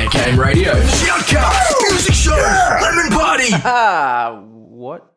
Net Game Radio, Shoutcast, Music Show, Lemon Party. What?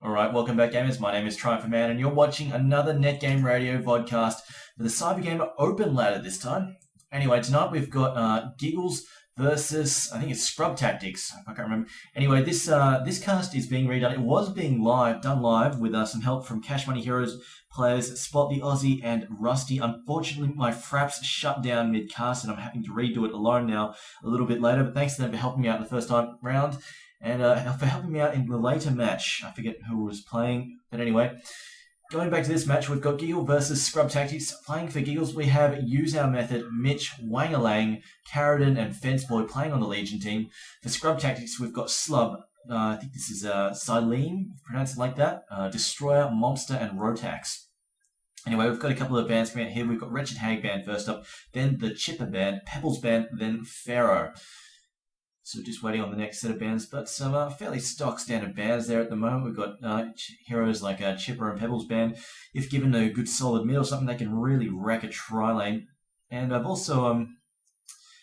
Alright, welcome back gamers, my name is Triumph Man and you're watching another Net Game Radio vodcast for the Cybergamer Open ladder this time. Anyway, tonight we've got gigls versus, I think it's Scrub Tactics, I can't remember. Anyway, this cast is being redone. It was being done live with some help from Cash Money Heroes players Spot the Aussie and Rusty. Unfortunately, my fraps shut down mid-cast and I'm having to redo it alone now a little bit later, but thanks to them for helping me out in the first time round. And for helping me out in the later match. I forget who was playing. But anyway, going back to this match, we've got gigl versus Scrub Tactics. Playing for gigls, we have Use Our Method, Mitch, Wangalang, Carradine, and Fenceboy playing on the Legion team. For Scrub Tactics, we've got Slub. I think this is Silene, pronounced it like that. Destroyer, Monster, and Rotax. Anyway, we've got a couple of bands coming out here. We've got Wretched Hag Band first up, then the Chipper Band, Pebbles Band, then Pharaoh. So just waiting on the next set of bands, but some fairly stock standard bands there at the moment. We've got heroes like Chipper and Pebbles Band. If given a good solid mid or something, they can really wreck a tri-lane. And I've also,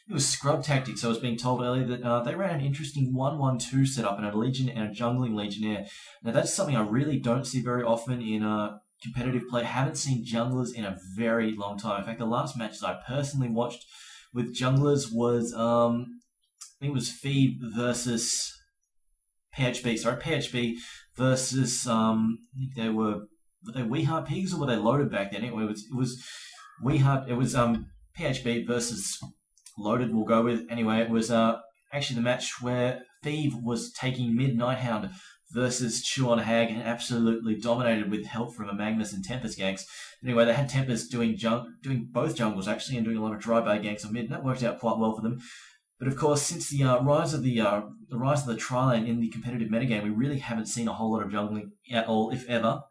it was Scrub Tactics. I was being told earlier that they ran an interesting 1-1-2 setup in a Legion and a jungling Legionnaire. Now that's something I really don't see very often in competitive play. I haven't seen junglers in a very long time. In fact, the last matches I personally watched with junglers was I think it was Feed versus PHB. Sorry, PHB versus I think were they Weeheart Pigs or were they Loaded back then? Anyway, it was Weeheart. It was PHB versus Loaded. We'll go with anyway. It was actually the match where Thieve was taking mid Nighthound versus Chew on Hag and absolutely dominated with help from a Magnus and Tempest ganks. Anyway, they had Tempest doing both jungles actually and doing a lot of dry-bar ganks on mid, and that worked out quite well for them. But of course, since the rise of the tri-lane in the competitive metagame, we really haven't seen a whole lot of jungling at all, if ever.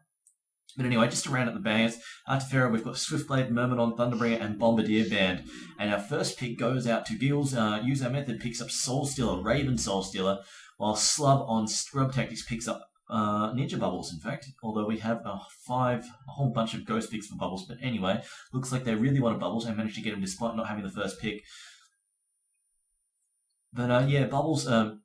But anyway, just to round up the bands, after Pharaoh, we've got Swiftblade, Myrmidon, Thunderbringer, and Bombardier Band. And our first pick goes out to gigls. Use Our Method picks up Soul Stealer, Raven Soul Stealer, while Slub on Scrub Tactics picks up Ninja Bubbles, in fact. Although we have a whole bunch of ghost picks for Bubbles. But anyway, looks like they really wanted Bubbles and managed to get him despite not having the first pick. But yeah, Bubbles, also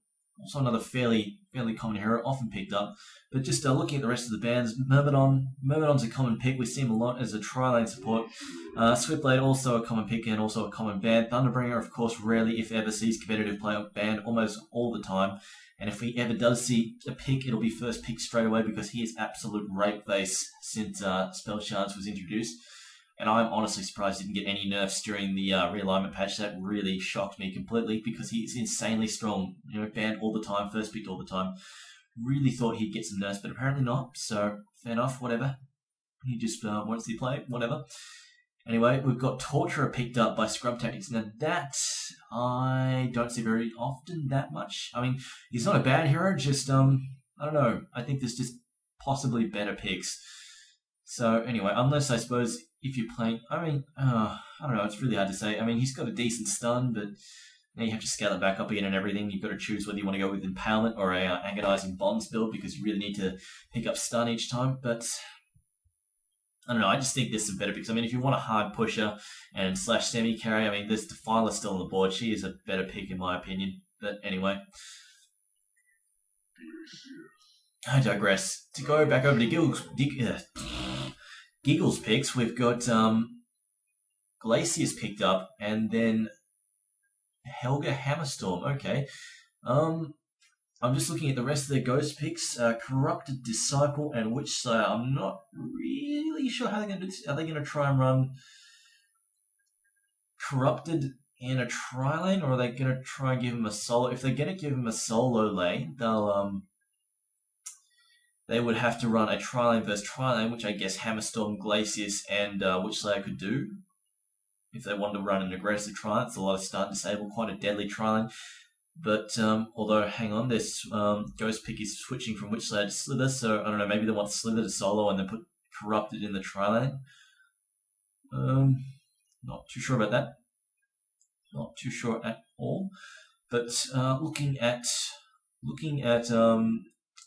another fairly common hero, often picked up. But just looking at the rest of the bands, Myrmidon's a common pick. We see him a lot as a tri-lane support. Swiftblade, also a common pick and also a common band. Thunderbringer, of course, rarely, if ever, sees competitive play banned almost all the time. And if he ever does see a pick, it'll be first pick straight away because he is absolute rape face since Spell Shards was introduced. And I'm honestly surprised he didn't get any nerfs during the realignment patch. That really shocked me completely because he's insanely strong. You know, banned all the time, first picked all the time. Really thought he'd get some nerfs, but apparently not. So, fair enough, whatever. He just wants to play, whatever. Anyway, we've got Torturer picked up by Scrub Tactics. Now that I don't see very often that much. I mean, he's not a bad hero, just, I don't know. I think there's just possibly better picks. So anyway, unless I suppose if you're playing, I mean, I don't know, it's really hard to say. I mean, he's got a decent stun, but now you have to scale it back up again and everything. You've got to choose whether you want to go with Impalement or a Agonizing Bonds build because you really need to pick up stun each time. But I don't know, I just think there's some better picks. I mean, if you want a hard pusher and slash semi-carry, I mean, there's Defiler still on the board. She is a better pick in my opinion. But anyway, I digress. To go back over to gigls picks, we've got Glacius picked up, and then Helga Hammerstorm. Okay. I'm just looking at the rest of their ghost picks. Corrupted Disciple and Witch Slayer. I'm not really sure how they're going to do this. Are they going to try and run Corrupted in a tri-lane, or are they going to try and give him a solo? If they're going to give him a solo lane, they would have to run a tri-lane versus tri-lane, which I guess Hammerstorm, Glacius, and Witch Slayer could do. If they wanted to run an aggressive tri-lane, it's a lot of stun disable, quite a deadly tri-lane. But, although, hang on, this Ghost Pick is switching from Witch Slayer to Slither, so I don't know, maybe they want Slither to solo and then put Corrupted in the tri-lane. Not too sure about that. Not too sure at all. But looking at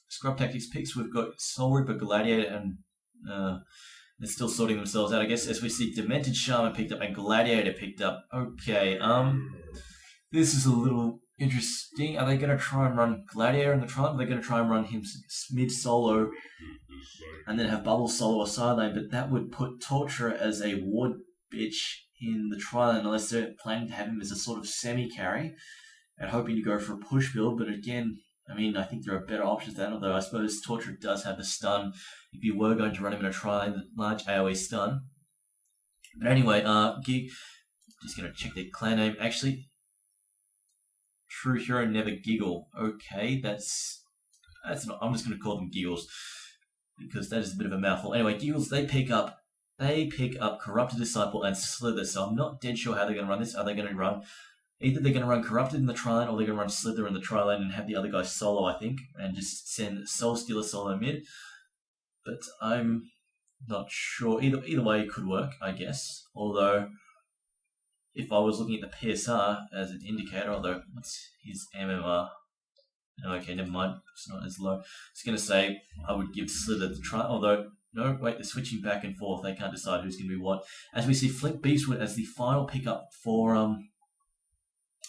Scrub Tactics picks, we've got Soul Reaper, Gladiator, and They're still sorting themselves out, I guess. As we see, Demented Shaman picked up and Gladiator picked up. Okay, this is a little interesting. Are they going to try and run Gladiator in the trial? Are they going to try and run him mid-solo and then have Bubble solo or side lane? But that would put Torturer as a ward bitch in the trial, unless they're planning to have him as a sort of semi-carry and hoping to go for a push build. But again, I mean, I think there are better options than that, although I suppose Torturer does have the stun if you were going to run him in a trial, large AoE stun. But anyway, just going to check their clan name. Actually, True Hero Never Giggle. Okay, that's not. I'm just going to call them Giggles because that is a bit of a mouthful. Anyway, Giggles, they pick up Corrupted Disciple and Slither. So I'm not dead sure how they're going to run this. Are they going to run? Either they're going to run Corrupted in the tri-lane or they're going to run Slither in the tri-lane and have the other guy solo, I think, and just send Soul Stealer solo mid. But I'm not sure. Either way could work, I guess. Although, if I was looking at the PSR as an indicator, although what's his MMR? Okay, never mind. It's not as low. I was going to say I would give Slither the try, although no, wait, they're switching back and forth. They can't decide who's going to be what. As we see Flint Beastwood as the final pickup for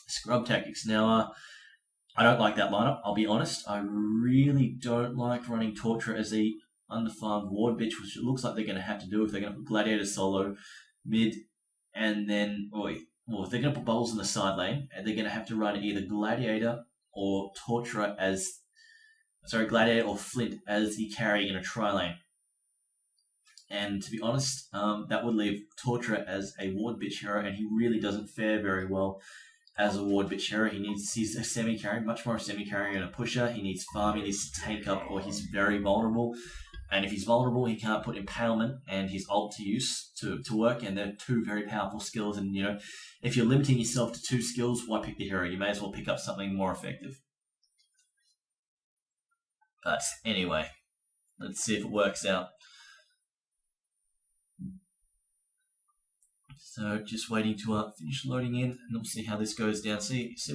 Scrub Tactics. Now, I don't like that lineup. I'll be honest. I really don't like running Torturer as a underfarmed ward bitch, which it looks like they're going to have to do if they're going to put Gladiator solo mid. And then, if they're going to put Bubbles in the side lane, and they're going to have to run either Gladiator or Gladiator or Flint as the carry in a tri-lane. And to be honest, that would leave Torturer as a ward bitch hero, and he really doesn't fare very well as a ward bitch hero. He's a semi-carry, much more a semi-carry and a pusher. He needs farm, he needs to tank up, or he's very vulnerable. And if he's vulnerable, he can't put Impalement and his ult to use to work, and they're two very powerful skills. And, if you're limiting yourself to two skills, why pick the hero? You may as well pick up something more effective. But anyway, let's see if it works out. So just waiting to finish loading in, and we'll see how this goes down. Excuse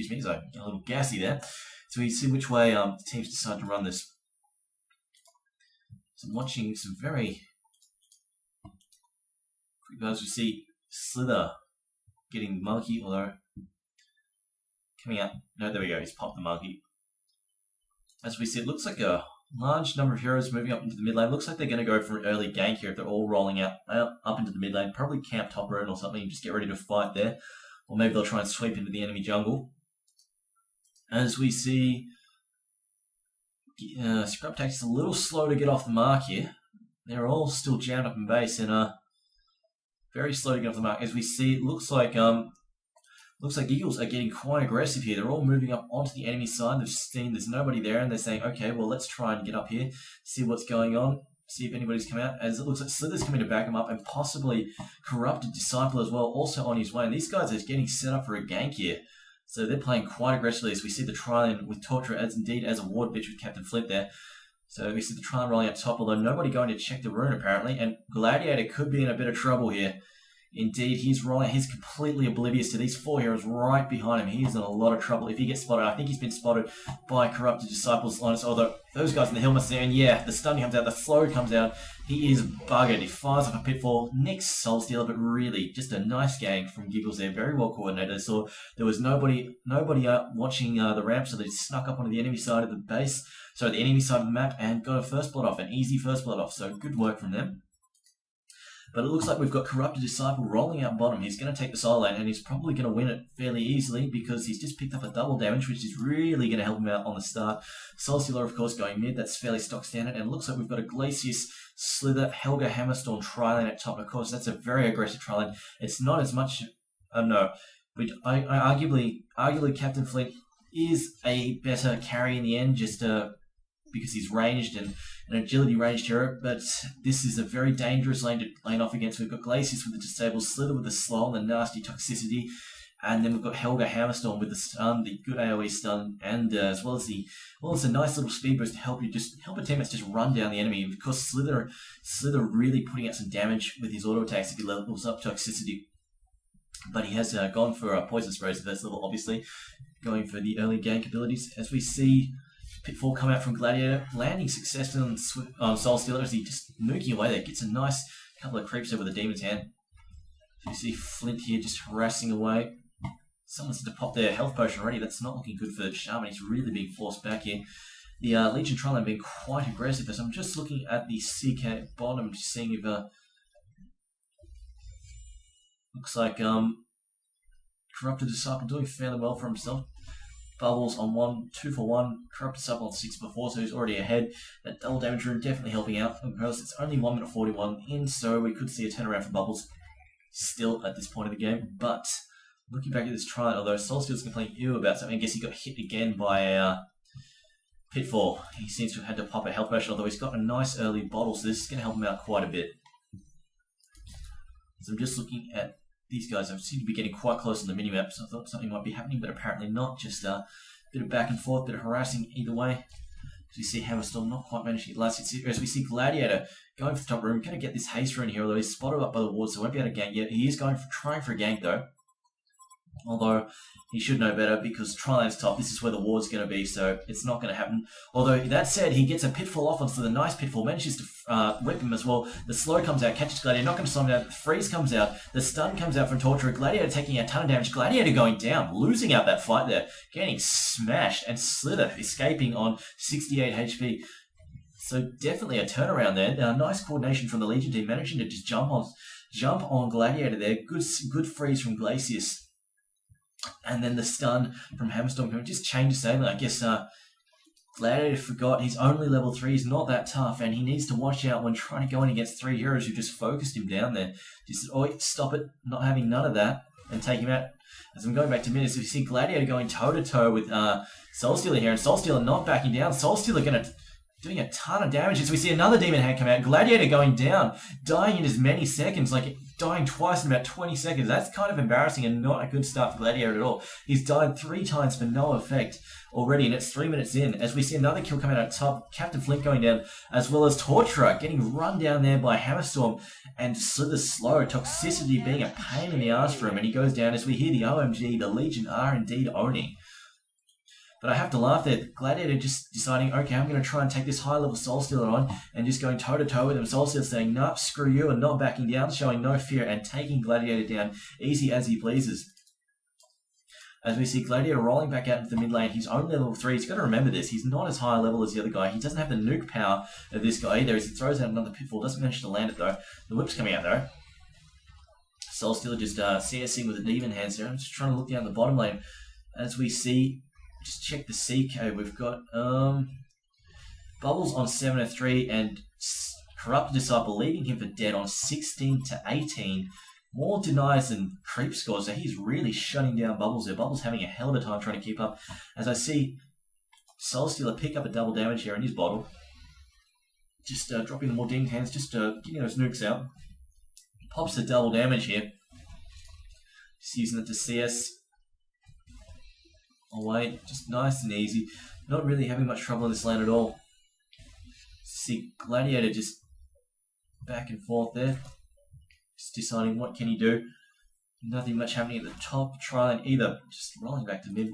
me, so a little gassy there. So we see which way the teams decide to run this. So I'm watching some very quick guys. We see Slither getting the monkey, although coming out. No, there we go. He's popped the monkey. As we see, it looks like a large number of heroes moving up into the mid lane. Looks like they're going to go for an early gank here if they're all rolling out up into the mid lane. Probably camp top road or something and just get ready to fight there. Or maybe they'll try and sweep into the enemy jungle. As we see, Scrub Tactics a little slow to get off the mark here. They're all still jammed up in base and very slow to get off the mark. As we see, it looks like Eagles are getting quite aggressive here. They're all moving up onto the enemy side. They've seen there's nobody there, and they're saying, okay, well, let's try and get up here, see what's going on, see if anybody's come out. As it looks like Slither's coming to back him up, and possibly Corrupted Disciple as well, also on his way. And these guys are getting set up for a gank here. So they're playing quite aggressively as we see the tri-lane with Torturer as a ward bitch with Captain Flint there. So we see the tri-lane rolling out top, although nobody going to check the rune apparently. And Gladiator could be in a bit of trouble here. Indeed, he's rolling. He's completely oblivious to these four heroes right behind him. He is in a lot of trouble if he gets spotted. I think he's been spotted by Corrupted Disciples, Linus, although those guys in the helmets there, and yeah, the stun comes out, the flow comes out. He is buggered. He fires up a pitfall. Nick's Soul Stealer, but really, just a nice gang from Giggles there. Very well coordinated. So there was nobody watching the ramp, so they snuck up onto the enemy side of the base, so the enemy side of the map, and got a first blood off, an easy first blood off. So good work from them. But it looks like we've got Corrupted Disciple rolling out bottom. He's going to take the solo lane, and he's probably going to win it fairly easily because he's just picked up a double damage, which is really going to help him out on the start. Soul Stealer, of course, going mid. That's fairly stock standard. And it looks like we've got a Glacius, Slither, Helga, Hammerstorm tri-lane at top. Of course, that's a very aggressive tri-lane. It's not as much... no. But I arguably Captain Flint is a better carry in the end, just because he's ranged and an agility ranged hero, but this is a very dangerous lane to lane off against. We've got Glacius with the disabled, Slither with the slow and the nasty toxicity, and then we've got Helga Hammerstorm with the stun, the good AoE stun, and as well as a nice little speed boost to help a teammates just run down the enemy. Of course, Slither really putting out some damage with his auto attacks if he levels up toxicity. But he has gone for a poison spray, so that's level obviously going for the early gank abilities. As we see Pitfall come out from Gladiator, landing successfully on Soul Stealer as he just nuking away there. Gets a nice couple of creeps over the Demon's Hand. You see Flint here just harassing away. Someone's to pop their health potion already. That's not looking good for Shaman. He's really being forced back here. The Legion Trial being quite aggressive. As I'm just looking at the CK bottom, just seeing if looks like Corrupted Disciple doing fairly well for himself. Bubbles on 1, 2 for 1. Corrupted Disciple on 6 before, so he's already ahead. That double damage rune definitely helping out. Because it's only 1 minute 41 in, so we could see a turnaround for Bubbles still at this point of the game. But looking back at this trial, although Soul Steel's complaining ill about something, I guess he got hit again by a Pitfall. He seems to have had to pop a health potion, although he's got a nice early bottle, so this is going to help him out quite a bit. So I'm just looking at these guys. I seem to be getting quite close to the minimap, so I thought something might be happening, but apparently not. Just a bit of back and forth, bit of harassing either way. As we see Hammerstorm not quite managing to get last. As we see Gladiator going for the top room, going to get this haste rune here, although he's spotted up by the ward, so won't be able to gank yet. He is trying for a gank though. Although he should know better because Triland's top, this is where the ward's going to be, so it's not going to happen. Although, that said, he gets a Pitfall off onto the nice Pitfall, manages to whip him as well. The slow comes out, catches Gladiator, not going to slow him down. The freeze comes out, the stun comes out from Torturer. Gladiator taking a ton of damage. Gladiator going down, losing out that fight there, getting smashed, and Slither escaping on 68 HP. So definitely a turnaround there. Nice coordination from the Legion team, managing to just jump on Gladiator there. Good freeze from Glacius. And then the stun from Hammerstorm just changes sailing. I guess Gladiator forgot he's only level 3. He's not that tough, and he needs to watch out when trying to go in against 3 heroes who just focused him down there. Just stop it, not having none of that, and take him out. As I'm going back to minutes, we see Gladiator going toe-to-toe with Soul Stealer here, and Soul Stealer not backing down. Soul Stealer doing a ton of damage as we see another Demon Hand come out. Gladiator going down, dying in as many seconds, like dying twice in about 20 seconds. That's kind of embarrassing and not a good start for Gladiator at all. He's died 3 times for no effect already, and it's 3 minutes in. As we see another kill coming out at top, Captain Flint going down, as well as Torturer getting run down there by Hammerstorm, and Slither slow, Toxicity being a pain in the ass for him, and he goes down as we hear the OMG, the Legion are indeed owning. But I have to laugh there. Gladiator just deciding, okay, I'm going to try and take this high-level Soul Stealer on and just going toe-to-toe with him. Soul Stealer saying, nah, screw you, and not backing down, showing no fear and taking Gladiator down easy as he pleases. As we see Gladiator rolling back out into the mid lane, he's only level 3. He's got to remember this. He's not as high level as the other guy. He doesn't have the nuke power of this guy either as he throws out another Pitfall. Doesn't manage to land it, though. The whip's coming out, though. Soul Stealer just CSing with a Demon Hands there. I'm just trying to look down the bottom lane. As we see... Just check the CK. We've got Bubbles on 7-3 and Corrupted Disciple leaving him for dead on 16 to 18. More denies than creep scores, so he's really shutting down Bubbles there. Bubbles having a hell of a time trying to keep up. As I see Soul Stealer pick up a double damage here in his bottle. Just dropping the more Demon Hands, just getting those nukes out. Pops the double damage here. Just using it to CS away, just nice and easy. Not really having much trouble in this lane at all. See Gladiator just back and forth there. Just deciding what can he do. Nothing much happening at the top. Trying either just rolling back to mid.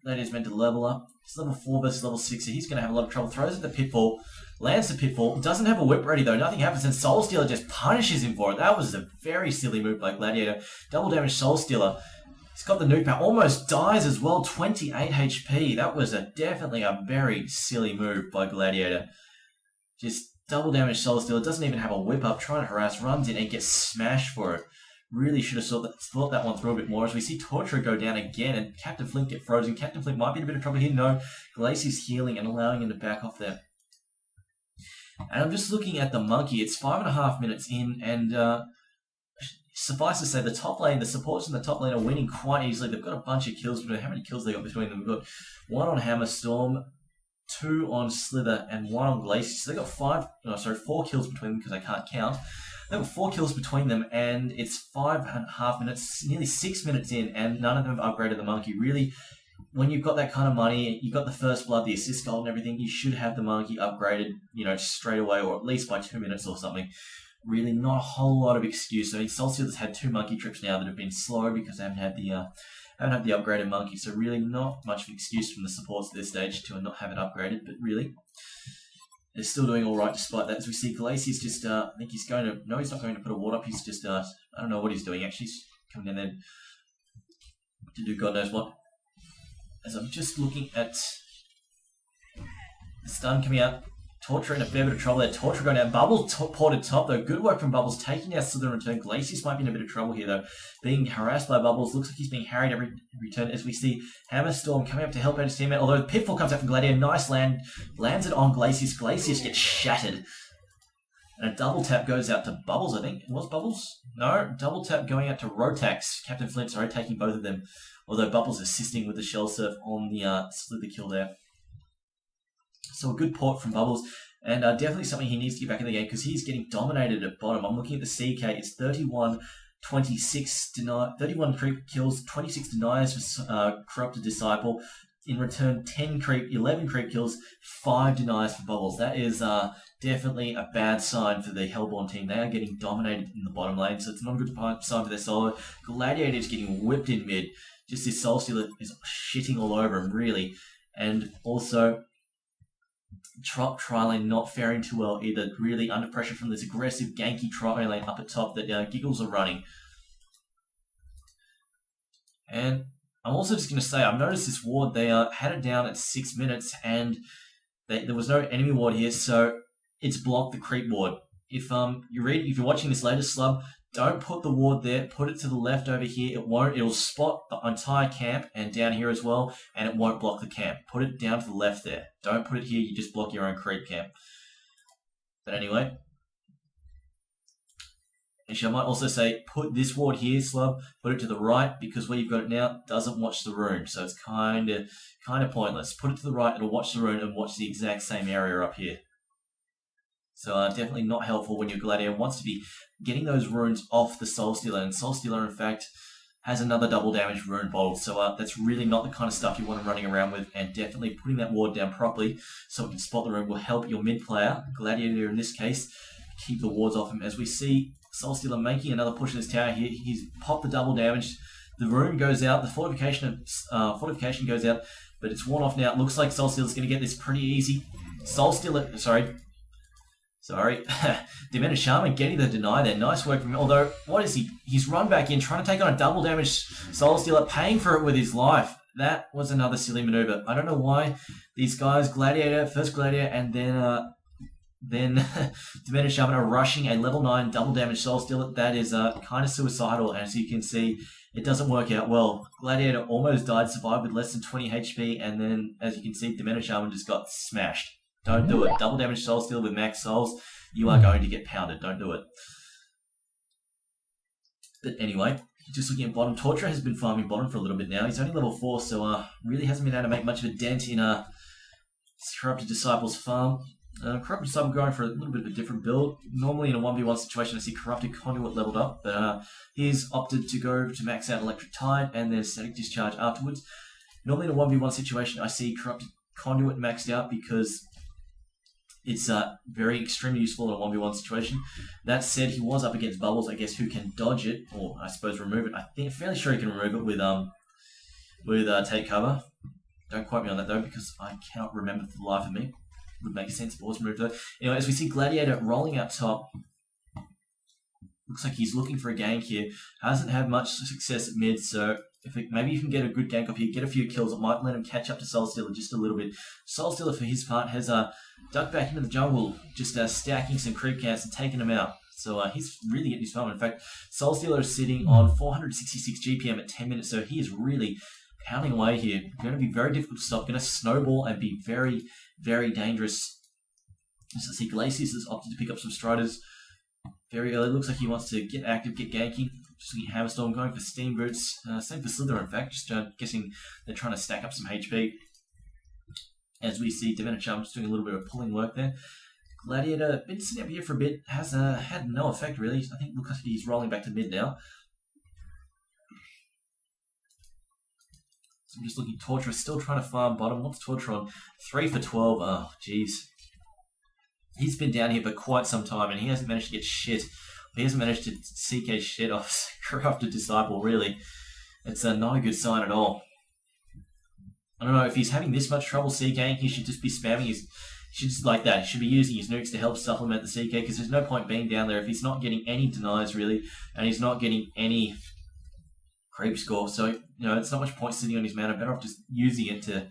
Gladiator's meant to level up. It's level 4 versus level 6, so he's going to have a lot of trouble. Throws at the Pitfall. Lands the Pitfall. Doesn't have a whip ready though. Nothing happens, and Soul Stealer just punishes him for it. That was a very silly move by Gladiator. Double damage Soul Stealer. He's got the nuke power, almost dies as well, 28 HP. That was definitely a very silly move by Gladiator. Just double damage Soul Stealer, doesn't even have a whip up, trying to harass, runs in and gets smashed for it. Really should have thought that one through a bit more. As we see Torturer go down again and Captain Flint get frozen. Captain Flint might be in a bit of trouble here. No, Glacius healing and allowing him to back off there. And I'm just looking at the Monkey. It's 5.5 minutes in, and suffice to say, the top lane, the supports in the top lane are winning quite easily. They've got a bunch of kills, but how many kills they got between them? We've got 1 on Hammerstorm, 2 on Slither, and 1 on Glacier. So they've got 4 kills between them because I can't count. They've got 4 kills between them, and it's 5.5 minutes, nearly 6 minutes in, and none of them have upgraded the Monkey. Really, when you've got that kind of money, you've got the first blood, the assist gold and everything, you should have the Monkey upgraded, straight away, or at least by 2 minutes or something. Really not a whole lot of excuse. I mean, Soul Stealer's had 2 monkey trips now that have been slow because they haven't had the Haven't had the upgraded monkey, so really not much of an excuse from the supports at this stage to not have it upgraded, but really, they're still doing all right despite that. As we see, Glacius just, I think he's going to, no, he's not going to put a ward up, he's just, I don't know what he's doing actually, he's coming in there to do God knows what. As I'm just looking at the stun coming out, Torture in a fair bit of trouble there. Torture going down. Bubbles ported top though. Good work from Bubbles taking out Slither in return. Glacius might be in a bit of trouble here though. Being harassed by Bubbles. Looks like he's being harried every turn as we see Hammerstorm coming up to help out his teammate. Although the Pitfall comes out from Gladiator. Nice land. Lands it on Glacius. Glacius gets shattered. And a double tap goes out to Bubbles, I think. It was Bubbles? No. Double tap going out to Rotax. Captain Flint, sorry, taking both of them. Although Bubbles assisting with the Shell Surf on the Slither kill there. So a good port from Bubbles, and definitely something he needs to get back in the game because he's getting dominated at bottom. I'm looking at the CK, it's 31, 26, 31 creep kills, 26 denies for Corrupted Disciple. In return, 10 creep, 11 creep kills, 5 denies for Bubbles. That is definitely a bad sign for the Hellborn team. They are getting dominated in the bottom lane, so it's not a good sign for their solo. Gladiator is getting whipped in mid. Just this Soul Stealer is shitting all over him, really. And also, Tri-Lane not faring too well either, really under pressure from this aggressive ganky Tri-Lane up at top that Giggles are running. And I'm also just going to say, I've noticed this ward, they had it down at 6 minutes and there was no enemy ward here, so it's blocked the creep ward. If you're watching this latest slub, don't put the ward there, put it to the left over here. It'll spot the entire camp and down here as well, and it won't block the camp. Put it down to the left there. Don't put it here, you just block your own creep camp. But anyway. Actually, I might also say, put this ward here, Slub, put it to the right, because where you've got it now doesn't watch the rune, so it's kind of pointless. Put it to the right, it'll watch the rune and watch the exact same area up here. So definitely not helpful when your Gladiator wants to be getting those runes off the Soul Stealer. And Soul Stealer, in fact, has another double damage rune bottle. So that's really not the kind of stuff you want him running around with. And definitely putting that ward down properly so it can spot the rune will help your mid player, Gladiator in this case, keep the wards off him. As we see Soul Stealer making another push in this tower here. He's popped the double damage. The rune goes out. The fortification goes out. But it's worn off now. It looks like Soul Stealer's going to get this pretty easy. Soul Stealer, sorry. Demented Shaman getting the deny there. Nice work from him. Although, what is he? He's run back in, trying to take on a double damage Soul Stealer, paying for it with his life. That was another silly maneuver. I don't know why these guys, first Gladiator, and then Demented Shaman are rushing a level 9 double damage Soul Stealer. That is kind of suicidal, and as you can see, it doesn't work out well. Gladiator almost died, survived with less than 20 HP, and then, as you can see, Demented Shaman just got smashed. Don't do it. Double damage Soul Stealer with max souls. You are going to get pounded. Don't do it. But anyway, just looking at bottom. Torture has been farming bottom for a little bit now. He's only level 4, so really hasn't been able to make much of a dent in Corrupted Disciple's farm. Corrupted Disciple going for a little bit of a different build. Normally in a 1v1 situation, I see Corrupted Conduit leveled up, but he's opted to go to max out Electric Tide and then Static Discharge afterwards. Normally in a 1v1 situation, I see Corrupted Conduit maxed out because it's very extremely useful in a 1v1 situation. That said, he was up against Bubbles, I guess, who can dodge it, or I suppose remove it. I'm fairly sure he can remove it with Take Cover. Don't quote me on that though, because I cannot remember for the life of me. Would make sense if it was removed though. Anyway, as we see Gladiator rolling out top, looks like he's looking for a gank here. Hasn't had much success at mid, so maybe you can get a good gank up here, get a few kills. It might let him catch up to Soul Stealer just a little bit. Soul Stealer, for his part, has ducked back into the jungle, just stacking some creep camps and taking them out. So he's really getting his farm. In fact, Soul Stealer is sitting on 466 GPM at 10 minutes, so he is really pounding away here. Going to be very difficult to stop. Going to snowball and be very, very dangerous. As I see Glacius has opted to pick up some Striders very early. Looks like he wants to get active, get ganking. Just looking at Hammerstorm, going for Steam Boots. Same for Slither, in fact. Just guessing they're trying to stack up some HP. As we see Demented Shaman just doing a little bit of pulling work there. Gladiator, been sitting up here for a bit, has had no effect really. I think looks like he's rolling back to mid now. So I'm just looking, Torture is still trying to farm bottom. What's Torture on? 3 for 12. Oh, jeez. He's been down here for quite some time and he hasn't managed to get shit. He hasn't managed to CK shit off Corrupted Disciple, really. It's not a good sign at all. I don't know, if he's having this much trouble CKing, he should just be spamming his... He should just like that. He should be using his nukes to help supplement the CK, because there's no point being down there if he's not getting any denies, really, and he's not getting any creep score. So, you know, it's not much point sitting on his mana. Better off just using it to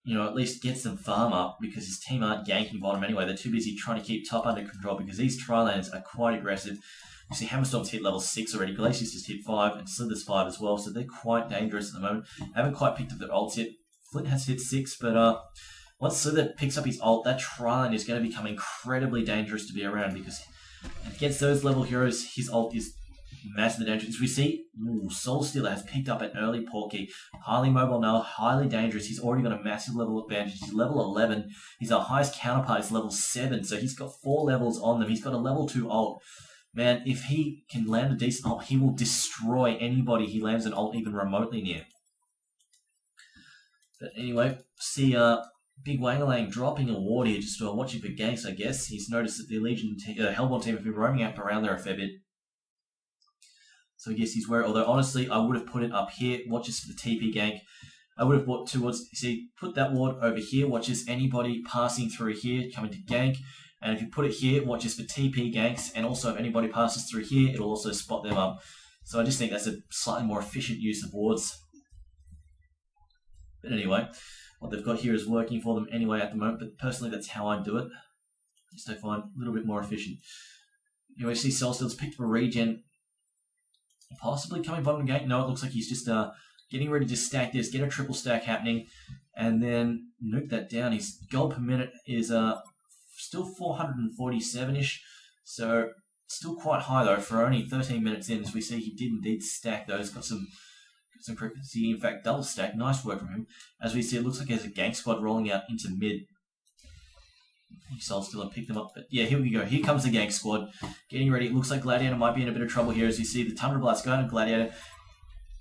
you know, at least get some farm up, because his team aren't ganking bottom anyway. They're too busy trying to keep top under control, because these Tri-lands are quite aggressive. You see Hammerstorm's hit level 6 already, Glacius just hit 5, and Slither's 5 as well, so they're quite dangerous at the moment. Haven't quite picked up their ults yet. Flint has hit 6, but once Slither picks up his ult, that Tri-land is going to become incredibly dangerous to be around, because against those level heroes, his ult is massively dangerous. As we see, Soul Stealer has picked up an early Porky. Highly mobile now, highly dangerous. He's already got a massive level advantage. He's level 11. His highest counterpart is level 7, so he's got 4 levels on them. He's got a level 2 ult. Man, if he can land a decent ult, he will destroy anybody he lands an ult even remotely near. But anyway, see Big Wangalang dropping a ward here, just watching for ganks, I guess. He's noticed that the Legion Hellborn team have been roaming up around there a fair bit. So I guess he's worried, although honestly, I would have put it up here, watches for the TP gank. I would have brought towards, see, put that ward over here, watches anybody passing through here, coming to gank. And if you put it here, watches for TP ganks, and also if anybody passes through here, it'll also spot them up. So I just think that's a slightly more efficient use of wards. But anyway, what they've got here is working for them anyway at the moment, but personally that's how I do it. Just I find a little bit more efficient. You know, see Soulsteel's picked up a regen, possibly coming bottom gank. No, it looks like he's just getting ready to stack this, get a triple stack happening, and then nuke that down. His gold per minute is still 447-ish, so still quite high though for only 13 minutes in. As we see, he did indeed stack those, got some frequency, in fact double stack. Nice work from him. As we see, it looks like there's a gank squad rolling out into mid. Soulstealer picked them up, but yeah, here we go. Here comes the gank squad, getting ready. It looks like Gladiator might be in a bit of trouble here. As you see, the Tundra Blast going to Gladiator.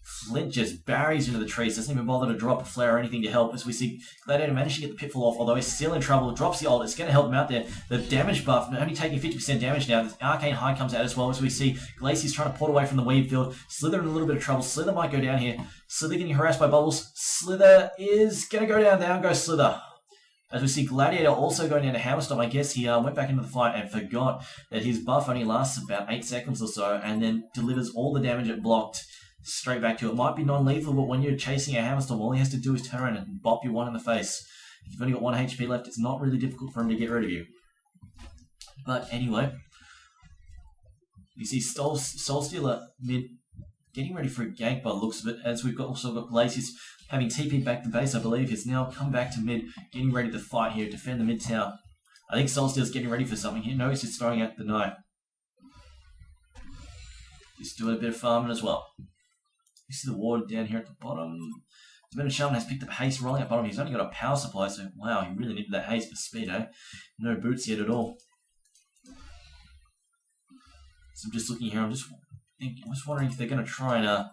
Flint just buries into the trees, doesn't even bother to drop a flare or anything to help. As we see Gladiator manage to get the pitfall off, although he's still in trouble. Drops the ult, it's going to help him out there. The damage buff, only taking 50% damage now. The Arcane High comes out as well. As we see Glacius trying to port away from the weed field. Slither in a little bit of trouble. Slither might go down here. Slither getting harassed by bubbles. Slither is going to go down. Down goes Slither. As we see Gladiator also going down to Hammerstorm. I guess he went back into the fight and forgot that his buff only lasts about 8 seconds or so, and then delivers all the damage it blocked straight back to it. Might be non-lethal, but when you're chasing a Hammerstorm, all he has to do is turn around and bop you one in the face. If you've only got 1 HP left, it's not really difficult for him to get rid of you. But anyway, you see Soulstealer mid getting ready for a gank by the looks of it, as we've also got Glacius having TP'd back to base, I believe. He's now come back to mid, getting ready to fight here, defend the mid tower. I think Soulstealer's getting ready for something here. No, he's just throwing out the knife. He's doing a bit of farming as well. You see the ward down here at the bottom. Demented Shaman has picked up haste rolling at bottom. He's only got a power supply, so wow, he really needed that haste for speed, eh? No boots yet at all. So I'm just looking here, I'm just wondering if they're going to try and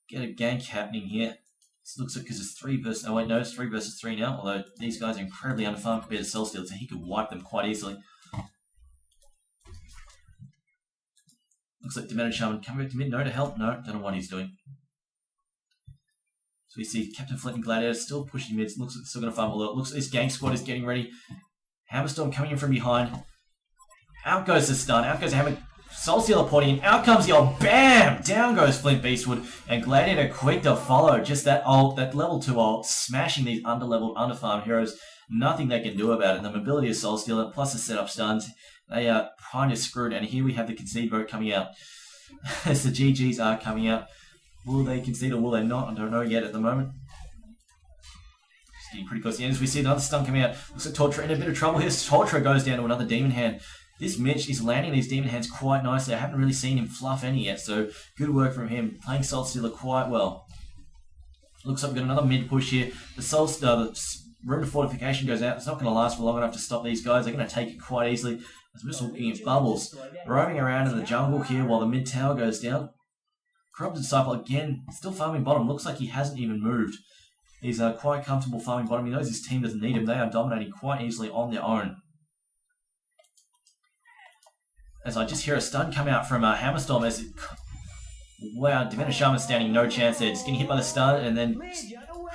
get a gank happening here. This looks like because it's 3 versus... Oh wait, no, it's 3 versus 3 now. Although these guys are incredibly underfarmed compared to Soulstealer, so he could wipe them quite easily. Looks like Demented Shaman coming back to mid. No to help. No, don't know what he's doing. So we see Captain Flint and Gladiator still pushing mid. Looks like they're still going to farm a lot. Looks like this gank squad is getting ready. Hammerstorm coming in from behind. Out goes the stun. Out goes the Hammer. Soulstealer porting in. Out comes the ult. Bam! Down goes Flint Beastwood. And Gladiator quick to follow. Just that ult, that level 2 ult, smashing these underleveled, underfarmed heroes. Nothing they can do about it. The mobility of Soulstealer, plus the setup stuns, they are kind of screwed. And here we have the concede vote coming out. As the GGs are coming out. Will they concede or will they not? I don't know yet at the moment. It's getting pretty close to the end. As we see another stun coming out. Looks like Torture in a bit of trouble here. Torture goes down to another Demon Hand. This Mitch is landing these Demon Hands quite nicely. I haven't really seen him fluff any yet, so good work from him. Playing Soulstealer quite well. Looks like we've got another mid push here. The Room of Fortification goes out. It's not going to last for long enough to stop these guys. They're going to take it quite easily. As we're just looking at Bubbles roaming around in the jungle here while the mid tower goes down. Crop Disciple again, still farming bottom. Looks like he hasn't even moved. He's quite comfortable farming bottom. He knows his team doesn't need him. They are dominating quite easily on their own. As I just hear a stun come out from Hammerstorm as it Wow, Divina Sharma standing no chance there. Just getting hit by the stun and then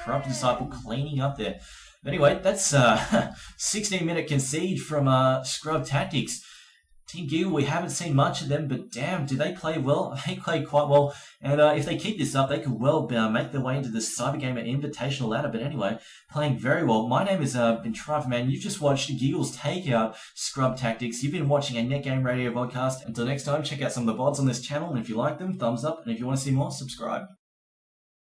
Corrupted Disciple cleaning up there. But anyway, that's 16-minute concede from Scrub Tactics. Team gigl, we haven't seen much of them, but damn, do they play well? They play quite well, and if they keep this up, they could well make their way into the Cybergamer Invitational ladder. But anyway, playing very well. My name is been Triforman. You've just watched gigl's take out Scrub Tactics. You've been watching a Net Game Radio podcast. Until next time, check out some of the VODs on this channel, and if you like them, thumbs up, and if you want to see more, subscribe.